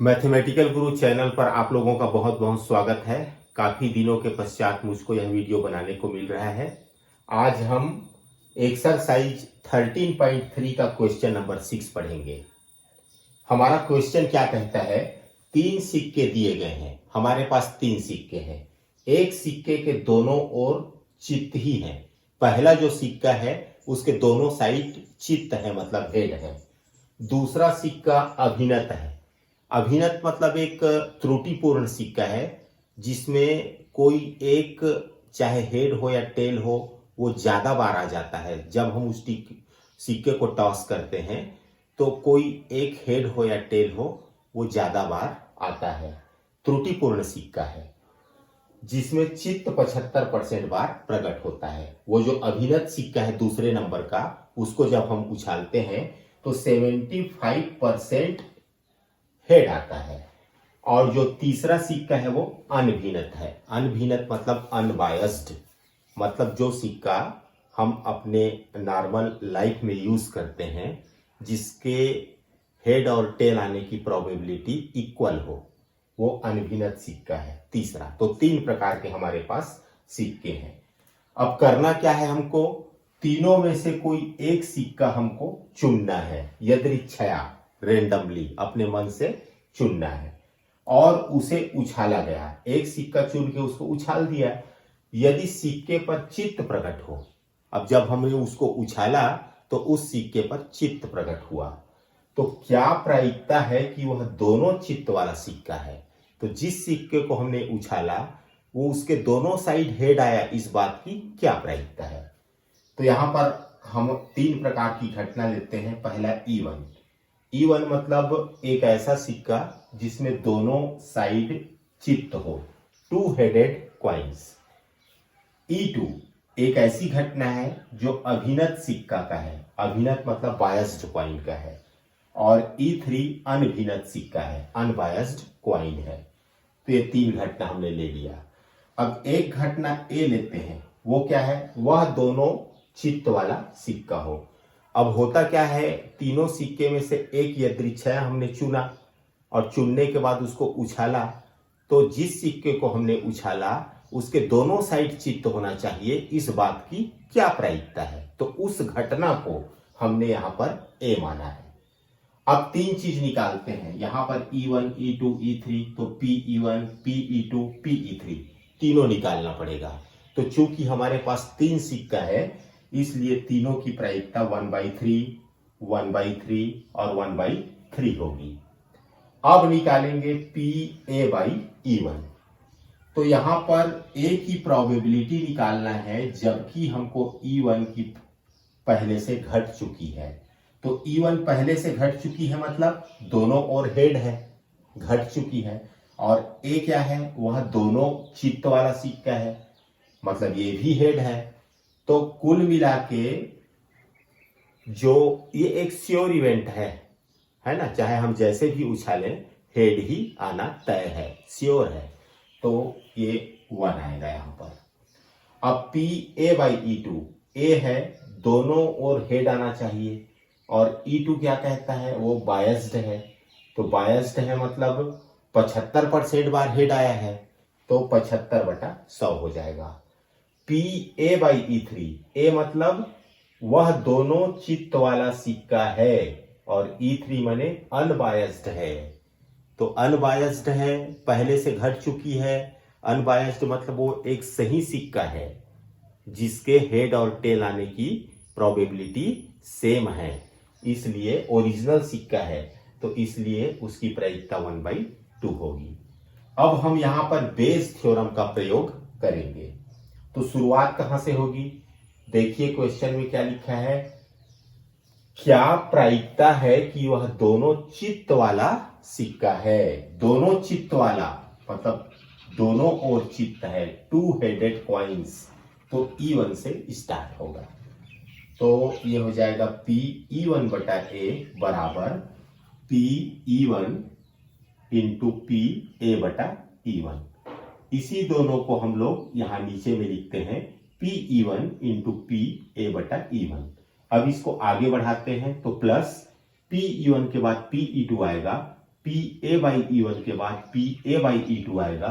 Mathematical गुरु channel पर आप लोगों का बहुत बहुत स्वागत है। काफी दिनों के पश्चात मुझको यह वीडियो बनाने को मिल रहा है। आज हम एक्सरसाइज 13.3 का क्वेश्चन नंबर 6 पढ़ेंगे। हमारा क्वेश्चन क्या कहता है, 3 सिक्के दिए गए हैं, हमारे पास 3 सिक्के हैं। एक सिक्के के दोनों ओर चित्त ही है। पहला जो सिक्का है उसके दोनों साइड चित्त है, मतलब हेड है। दूसरा सिक्का अभिनत है। अभिनत मतलब एक त्रुटिपूर्ण सिक्का है जिसमें कोई एक, चाहे हेड हो या टेल हो, वो ज्यादा बार आ जाता है। जब हम उस सिक्के को टॉस करते हैं तो कोई एक हेड हो या टेल हो, वो ज्यादा बार आता है। त्रुटिपूर्ण सिक्का है जिसमें चित्त 75% बार प्रकट होता है। वो जो अभिनत सिक्का है दूसरे नंबर का, उसको जब हम उछालते हैं तो 75% हेड आता है। और जो तीसरा सिक्का है वो अनभिनत है। अनभिनत मतलब अनबायस्ड, मतलब जो सिक्का हम अपने नॉर्मल लाइफ में यूज करते हैं, जिसके हेड और टेल आने की प्रोबेबिलिटी इक्वल हो, वो अनभिनत सिक्का है तीसरा। तो 3 प्रकार के हमारे पास सिक्के हैं। अब करना क्या है, हमको तीनों में से कोई एक सिक्का हमको चुनना है, यदृच्छया, रेंडमली, अपने मन से चुनना है। और उसे उछाला गया, एक सिक्का चुन के उसको उछाल दिया। यदि सिक्के पर चित्त प्रकट हो, अब जब हमने उसको उछाला तो उस सिक्के पर चित्त प्रकट हुआ, तो क्या प्रायिकता है कि वह दोनों चित्त वाला सिक्का है। तो जिस सिक्के को हमने उछाला वो उसके दोनों साइड हेड आया, इस बात की क्या प्रायिकता है। तो यहां पर हम 3 प्रकार की घटना लेते हैं। पहला E1। E1 मतलब एक ऐसा सिक्का जिसमें दोनों साइड चित्त हो, 2 हेडेड क्वाइंस। E2 एक ऐसी घटना है जो अभिनत सिक्का का है, अभिनत मतलब बायस्ड क्वाइन का है। और E3 अनभिनत सिक्का है, अनबायस्ड क्वाइन है। तो ये 3 घटना हमने ले लिया। अब एक घटना ए लेते हैं, वो क्या है, वह दोनों चित्त वाला सिक्का हो। अब होता क्या है, तीनों सिक्के में से एक यदृच्छया हमने चुना और चुनने के बाद उसको उछाला, तो जिस सिक्के को हमने उछाला उसके दोनों साइड चित्त होना चाहिए, इस बात की क्या प्रायिकता है। तो उस घटना को हमने यहां पर ए माना है। अब 3 चीज निकालते हैं, यहां पर E1, E2, E3, तो PE1, PE2, PE3 तीनों निकालना पड़ेगा। तो चूंकि हमारे पास 3 सिक्का है, इसलिए तीनों की प्रायिकता 1/3, 1/3 और 1/3 होगी। अब निकालेंगे PA/E1। तो यहां पर ए की प्रोबेबिलिटी निकालना है, जबकि हमको E1 की पहले से घट चुकी है। तो E1 पहले से घट चुकी है, मतलब दोनों ओर हेड है, घट चुकी है। और ए क्या है, वह दोनों चित्त वाला सिक्का है, मतलब ये भी हेड है। तो कुल मिला के जो ये एक श्योर इवेंट है ना, चाहे हम जैसे भी उछालें हेड ही आना तय है, श्योर है। तो ये 1 आएगा यहां पर। अब PA/E2, ए है, दोनों ओर हेड आना चाहिए, और E2 क्या कहता है, वो बायस्ड है। तो बायस्ड है मतलब 75% बार हेड आया है, तो 75/100 हो जाएगा। PA/E3, ए मतलब वह दोनों चित्त वाला सिक्का है, और E3 माने अनबायस्ड है। तो अनबायस्ड है, पहले से घट चुकी है। अनबायस्ड मतलब वो एक सही सिक्का है जिसके हेड और टेल आने की प्रोबेबिलिटी सेम है, इसलिए ओरिजिनल सिक्का है, तो इसलिए उसकी प्रायिकता 1/2 होगी। अब हम यहां पर बेस थ्योरम का प्रयोग करेंगे। तो शुरुआत कहां से होगी, देखिए क्वेश्चन में क्या लिखा है, क्या प्रायिकता है कि वह दोनों चित्त वाला सिक्का है। दोनों चित्त वाला मतलब दोनों ओर चित्त है, 2 हेडेड क्वाइंस। तो E1 से स्टार्ट होगा, तो ये हो जाएगा PE1/A बराबर PE1 इंटू PA/E1। इसी दोनों को हम लोग यहां नीचे में लिखते हैं, PE1 इंटू PA/E1। अब इसको आगे बढ़ाते हैं तो प्लस PE1 के बाद PE2 आएगा, P A by E one के बाद P A by E two आएगा,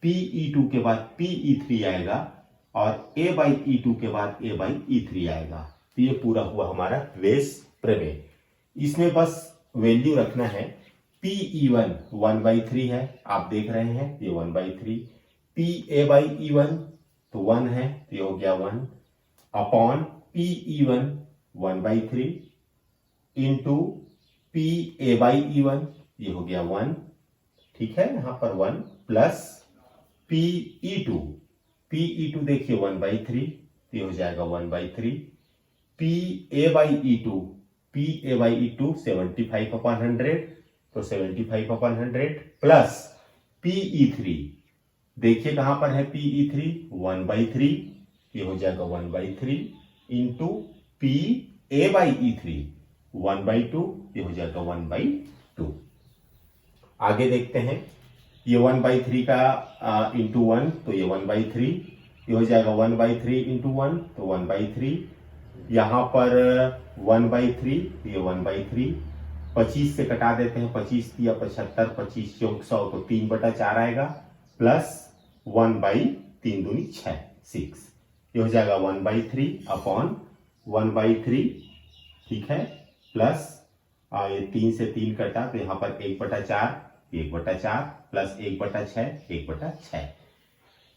पी ई टू के बाद पी ई थ्री आएगा और ए बाई ई टू के बाद ए बाई ई थ्री आएगा। तो ये पूरा हुआ हमारा वेस प्रमेय। इसमें बस वैल्यू रखना है। पी ई वन 1/3 है, आप देख रहे हैं ये 1/3। P A by E one तो 1 है, तो ये हो गया 1 upon P E one 1/3 into P A by E one, ये हो गया 1, ठीक है, यहां पर 1 प्लस पी ई टू देखिए 1/3, ये हो जाएगा 1/3। P A by E two 75/100, तो 75/100 प्लस पी ई थ्री, देखिए कहां पर है पी ई थ्री 1/3, ये हो जाएगा 1/3 into P A by E three 1/2, ये हो जाएगा 1/2। आगे देखते हैं, ये 1/3 का इंटू 1 तो ये 1/3, ये हो जाएगा 1/3 इंटू 1 तो 1/3, यहां पर 1/3, ये 1/3, 25 से कटा देते हैं, 25 या 75, 25 चौक 100 तो 3/4 आएगा प्लस 1/3 दूनी 6, ये हो जाएगा 1/3 अपॉन 1/3, ठीक है, प्लस ये 3 से 3 कटा तो यहां पर 1/4 प्लस 1/6 1/6,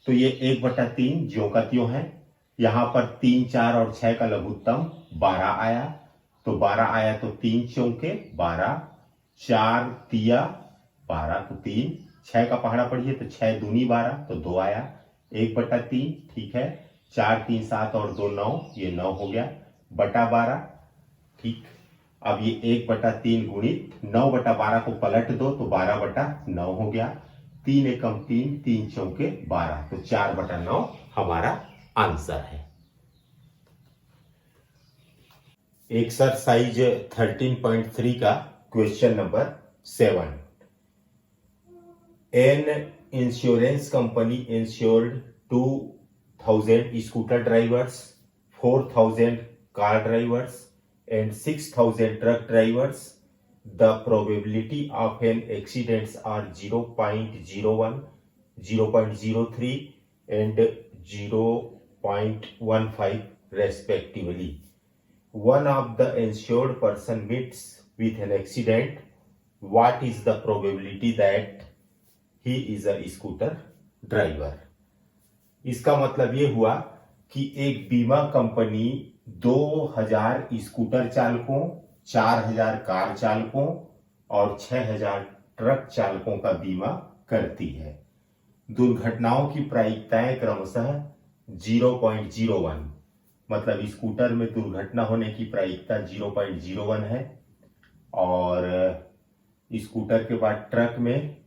तो ये 1/3 ज्यों का त्यों है। यहां पर 3, 4 और 6 का लघुत्तम 12 आया, तो 12 आया तो 3 चौके 12, 4 तिया 12 तो 3, 6 का पहाड़ा पढ़िए तो 6 दूनी 12 तो 2 आया, 1/3, ठीक है, 4 3 7 और 2 9, ये 9 हो गया बटा 12, ठीक। अब ये 1/3 गुणित 9/12 को पलट दो तो 12/9 हो गया, 3 एकम 3, 3 चौके 12 तो 4/9 हमारा आंसर है। एक्सरसाइज 13.3 का question number 7। An insurance company insured 2000 scooter drivers, 4000 car drivers and 6000 truck drivers. The probability of an accidents are 0.01, 0.03 and 0.15 respectively. One of the insured person meets with an accident. What is the probability that he is a scooter driver? इसका मतलब ये हुआ कि एक बीमा company 2000 scooter चालकों, 4000 car चालकों और 6000 ट्रक चालकों का बीमा करती है। दुर्घटनाओं की प्रायिकताएं क्रमशः 0.01, मतलब स्कूटर में दुर्घटना होने की प्रायिकता 0.01 है और स्कूटर के बाद ट्रक में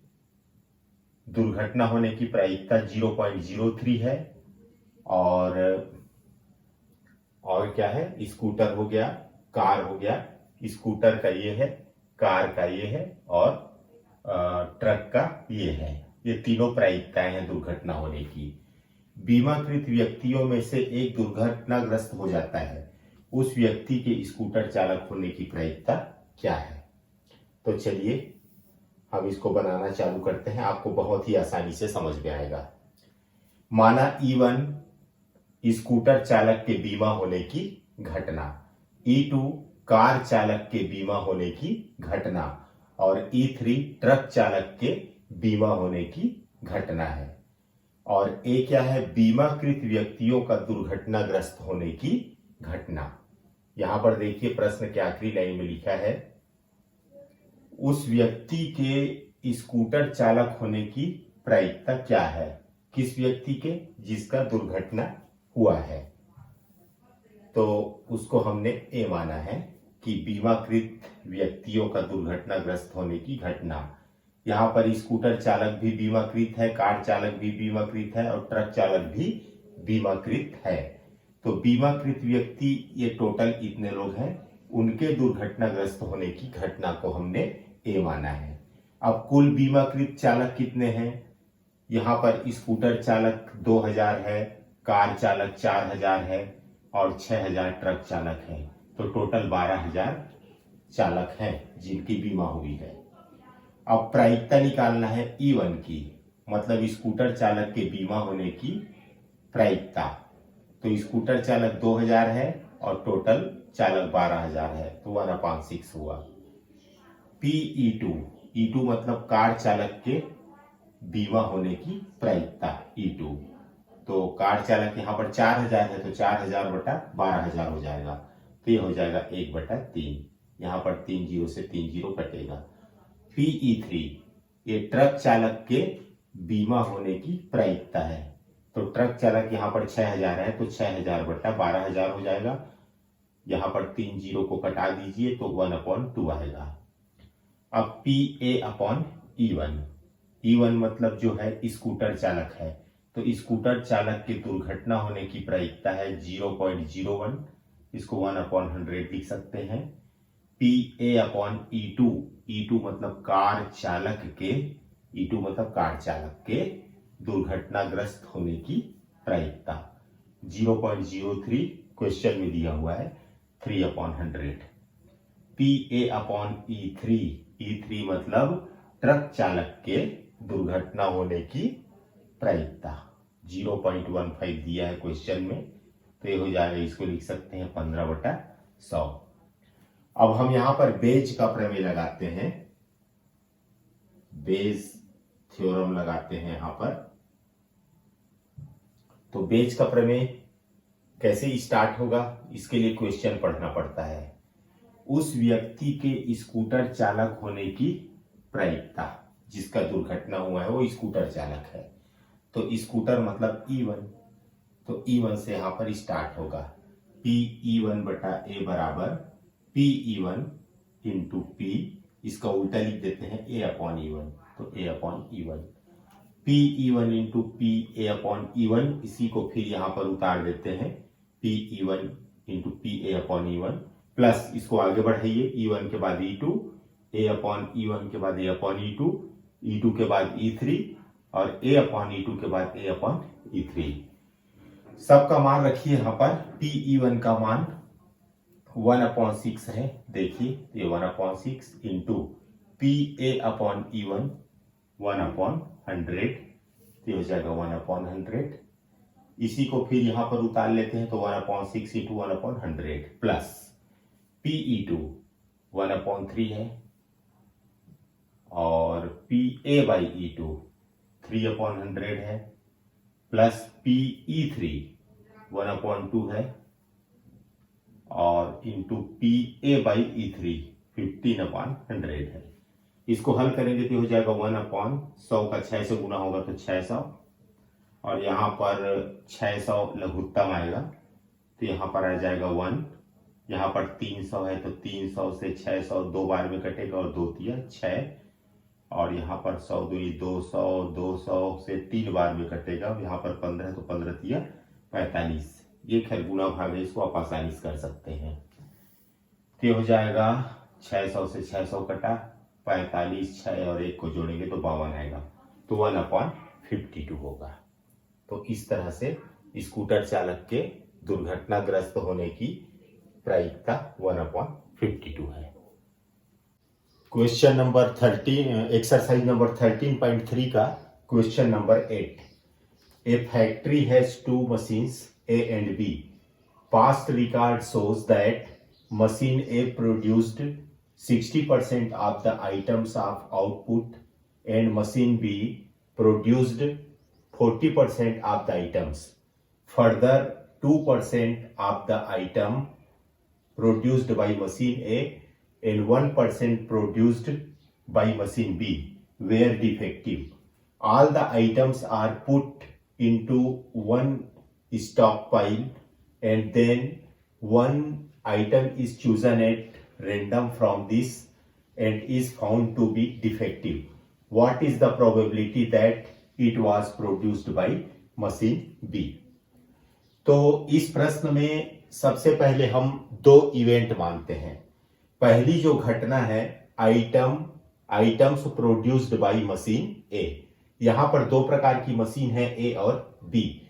दुर्घटना होने की प्रायिकता 0.03 है और क्या है, स्कूटर हो गया, कार हो गया, स्कूटर का ये है, कार का ये है और ट्रक का ये है। ये तीनों प्रायिकताएं हैं दुर्घटना होने की। बीमाकृत व्यक्तियों में से एक दुर्घटनाग्रस्त हो जाता है, उस व्यक्ति के स्कूटर चालक होने की प्रायिकता क्या है? तो चलिए हम इसको बनाना चालू करते हैं, आपको बहुत ही आसानी से समझ में आएगा। माना E1 स्कूटर चालक के बीमा होने की घटना, E2 कार चालक के बीमा होने की घटना और E3 ट्रक चालक के बीमा होने की घटना है। और ए क्या है, बीमाकृत व्यक्तियों का दुर्घटनाग्रस्त होने की घटना। यहां पर देखिए प्रश्न के आखिरी लाइन में लिखा है, उस व्यक्ति के स्कूटर चालक होने की प्रायिकता क्या है? किस व्यक्ति के? जिसका दुर्घटना हुआ है। तो उसको हमने ए माना है कि बीमाकृत व्यक्तियों का दुर्घटनाग्रस्त होने की घटना। यहां पर स्कूटर चालक भी बीमाकृत है, कार चालक भी बीमाकृत है और ट्रक चालक भी बीमाकृत है। तो बीमाकृत व्यक्ति ये टोटल इतने लोग हैं, उनके दुर्घटनाग्रस्त होने की घटना को हमने ए माना है। अब कुल बीमाकृत चालक कितने हैं? यहां पर स्कूटर चालक 2000 है, कार चालक 4000 है और 6000 ट्रक चालक है, तो टोटल 12000 चालक हैं जिनकी बीमा हुई है। अब प्रायिकता निकालना है E1 की, मतलब स्कूटर चालक के बीमा होने की प्रायिकता। तो स्कूटर चालक 2000 है और टोटल चालक 12000 है, तो 1/6 हुआ। PE2 मतलब कार चालक के बीमा होने की प्रायिकता E2। तो कार चालक यहाँ पर 4000 है तो 4000 बटा 12000 हो जाएगा, तो ये हो जाएगा 1/3। यहाँ पर 3 जीरो से 3 जीरो कटेगा। PE3 ये ट्रक चालक के बीमा होने की प्रायिकता है। तो ट्रक चालक यहाँ पर 6000 है तो 6000 बटा 12000 हो जाएगा। यहाँ पर 3 जीरो को कटा दीजिए तो 1/2 आएगा। अब PA/E1 मतलब जो है स्कूटर चालक है, तो स्कूटर चालक के दुर्घटना होने की प्रायिकता है 0.01, इसको 1/100 लिख सकते हैं। PA/E2 मतलब कार चालक के दुर्घटनाग्रस्त होने की प्रायिकता 0.03 क्वेश्चन में दिया हुआ है, 3/100। PA/E3 मतलब ट्रक चालक के दुर्घटना होने की प्रायिकता 0.15 दिया है क्वेश्चन में, तो ये हो जाएगा, इसको लिख सकते हैं 15/100। अब हम यहां पर बेज का प्रमेय लगाते हैं, बेज थ्योरम लगाते हैं यहां पर। तो बेज का प्रमेय कैसे स्टार्ट होगा, इसके लिए क्वेश्चन पढ़ना पड़ता है। उस व्यक्ति के स्कूटर चालक होने की प्रायिकता, जिसका दुर्घटना हुआ है वो स्कूटर चालक है, तो स्कूटर मतलब E1, तो E1 से यहां पर स्टार्ट होगा। PE1/A बराबर PE1 इंटू P, इसका उल्टा लिख देते हैं A/E1, तो A/E1। PE1 इंटू PA/E1, इसी को फिर यहां पर उतार देते हैं PE1 इंटू PA/E1, प्लस इसको आगे बढ़ाइए, E1 के बाद E2, A/E1 के बाद A/E2, E2 के बाद E3 और A/E2 के बाद A/E3। सबका मान रखिए यहाँ पर। PE1 का मान 1/6 है, देखिए ये 1/6 इंटू PA/E1 1/100, ये हो जाएगा 1/100। इसी को फिर यहां पर उतार लेते हैं, तो 1/6 इंटू 1/100 प्लस PE2 1/3 है और PA/E2 3/100 है, प्लस PE3 1/2 है और इंटू PA/E3 15/100 है। इसको हल करेंगे तो हो जाएगा 1/100 का 6 से गुना होगा तो 600, और यहाँ पर 600 लघुत्तम आएगा तो यहाँ पर आ जाएगा 1। यहाँ पर 300 है तो 300 से 600 2 बार में कटेगा और 2 तिया 6, और यहाँ पर 100 दूनी 200, 200 से 3 बार में कटेगा, यहाँ पर 15 तो 15 तिया 45। ये खैर गुना भाग है, इसको आप आसानी से कर सकते हैं। तो हो जाएगा 600 से 600 कटा 45, 6 और 1 को जोड़ेंगे तो 52 आएगा, तो 1/52 होगा। तो इस तरह से स्कूटर चालक के दुर्घटनाग्रस्त होने की प्रायिकता 1/52 है। क्वेश्चन नंबर 13, एक्सरसाइज नंबर 13.3 का question number 8। A factory has 2 machines A and B. Past record shows that machine A produced 60% of the items of output and machine B produced 40% of the items. Further, 2% of the item produced by machine A and 1% produced by machine B were defective. All the items are put into one stockpile and then one item is chosen at random from this and is found to be defective. What is the probability that it was produced by machine B? तो इस प्रश्न में सबसे पहले हम 2 event मानते हैं। पहली जो घटना है आइटम्स प्रोड्यूस्ड बाय मशीन ए। यहां पर 2 प्रकार की मशीन है, ए और बी।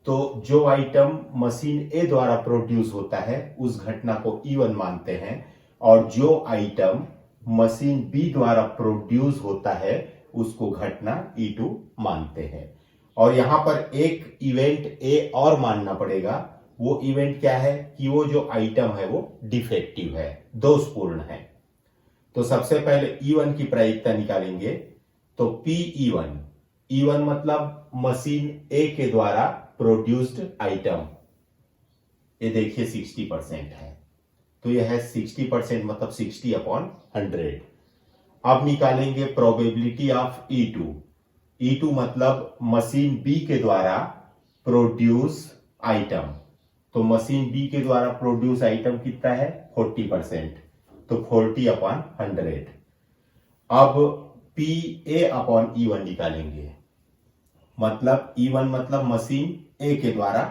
तो जो आइटम मशीन ए द्वारा प्रोड्यूस होता है उस घटना को E1 मानते हैं, और जो आइटम मशीन बी द्वारा प्रोड्यूस होता है उसको घटना E2 मानते हैं। और यहां पर एक इवेंट ए और मानना पड़ेगा। वो इवेंट क्या है कि वो जो आइटम है वो डिफेक्टिव है, दोषपूर्ण है। तो सबसे पहले E1 की प्रायिकता निकालेंगे। तो PE1, E1 मतलब मशीन ए के द्वारा प्रोड्यूस्ड आइटम, ये देखिए 60% है, तो यह है 60% मतलब 60/100। अब निकालेंगे प्रोबेबिलिटी ऑफ E2। E2 मतलब मशीन बी के द्वारा प्रोड्यूस आइटम, तो मशीन बी के द्वारा प्रोड्यूस आइटम कितना है 40%, तो 40/100। अब PA/E1 निकालेंगे, मतलब E1 मतलब मशीन ए के द्वारा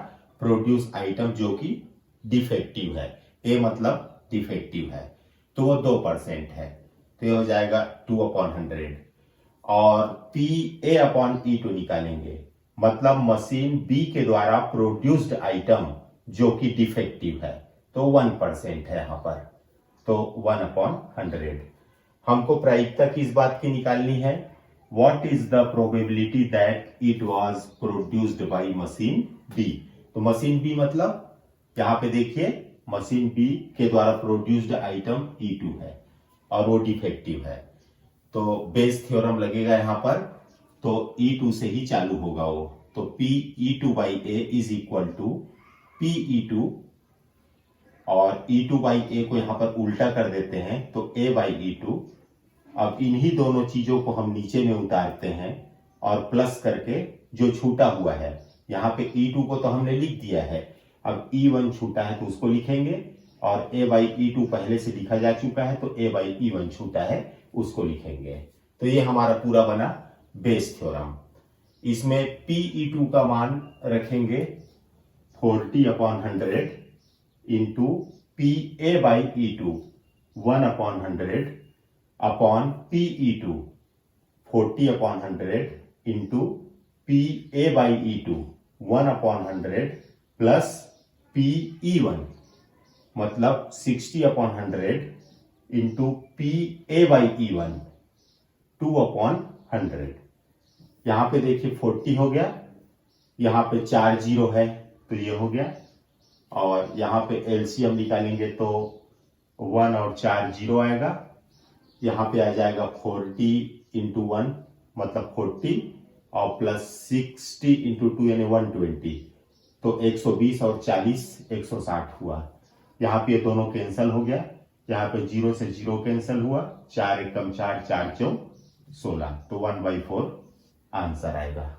प्रोड्यूस आइटम जो कि डिफेक्टिव है, ए मतलब डिफेक्टिव है, तो वो 2% है, तो ये हो जाएगा 2/100। और PA/E2 निकालेंगे, मतलब मशीन बी के द्वारा प्रोड्यूस्ड आइटम जो कि डिफेक्टिव है, तो 1% है यहां पर, तो 1/100। हमको प्रायिकता किस बात की निकालनी है, what is the probability that it was produced by machine B. तो मशीन बी मतलब यहां पे देखिए मशीन बी के द्वारा प्रोड्यूस्ड आइटम E2 है और वो डिफेक्टिव है, तो बेस थ्योरम लगेगा यहां पर, तो E2 से ही चालू होगा वो। तो PE2/A is equal to PE2, और E2/A को यहां पर उल्टा कर देते हैं तो A/E2। अब इन्हीं दोनों चीजों को हम नीचे में उतारते हैं और प्लस करके जो छूटा हुआ है, यहाँ पे E2 को तो हमने लिख दिया है, अब E1 छूटा है तो उसको लिखेंगे, और A/E2 पहले से लिखा जा चुका है, तो A/E1 छूटा है उसको लिखेंगे। तो ये हमारा पूरा बना बेस थ्योरम। इसमें PE2 का मान रखेंगे 40/100 into PA/E2 1/100 upon PE2 40/100 into PA/E2 1/100 plus PE1 मतलब 60/100 इंटू PA/E1 2/100। यहां पे देखिए 40 हो गया, यहां पे 4 जीरो है तो ये हो गया, और यहां पे एलसीएम निकालेंगे तो 1 और 4 जीरो आएगा, यहां पे आ जाएगा 40 इंटू 1 मतलब 40 और प्लस 60 इंटू 2 यानी 120, तो 120 और 40 160 हुआ। यहाँ पे ये दोनों कैंसिल हो गया, यहाँ पे 0 से 0 कैंसिल हुआ, 4 एकम 4 4 चौ 16, तो 1/4 आंसर आएगा।